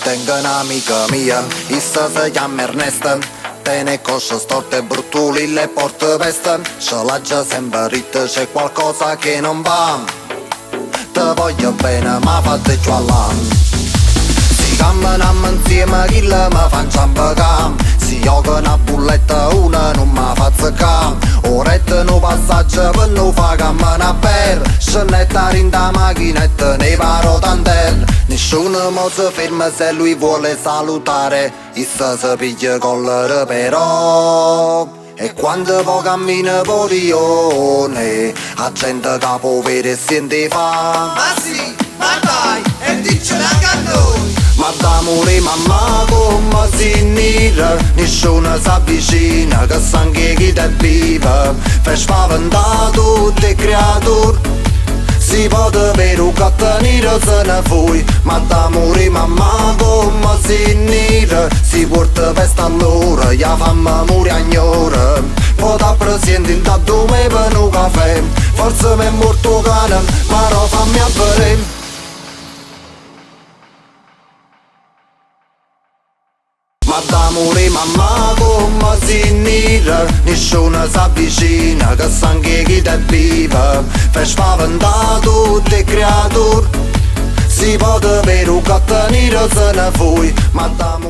tengo un'amica mia, essa si chiama Ernesta. Tiene cosce storte e bruttuli, le porte peste. Ce l'ha già sempre ritta, c'è qualcosa che non va. Te voglio bene, ma fate giù all'anno. Si camminano insieme, chi le mi facciamo cam. Si gioca una bulletta, una non mi fa zaccam. Orette no passaggio per non fa camminare per. Scenetta rinda macchinetta, ne paro tantel. Nessuno mo si ferma se lui vuole salutare. Issa si piglia collera però. E quando poi cammina porione, la gente capo vede e sente fa. Ma sì, ma dai, e diccene anche a noi. Ma d'amore mamma come si nera, nessuno si avvicina, che sangue chi te vive. Fai spaventare tutte le creature. Si può avere un gatto nero se ne fuori, ma d'amore mamma come si nera. Si porta peste allora, ya fammi morire a gnora. Poi da presente intanto me per un caffè. Forse mi è morto cane, ma non fammi avere. Ma d'amore mamma come si nera, nessuno si avvicina, che sangue chi te vive. Fai spaventare tutte le creature. Si può avere un gatto nero se ne fuori, ma d'amore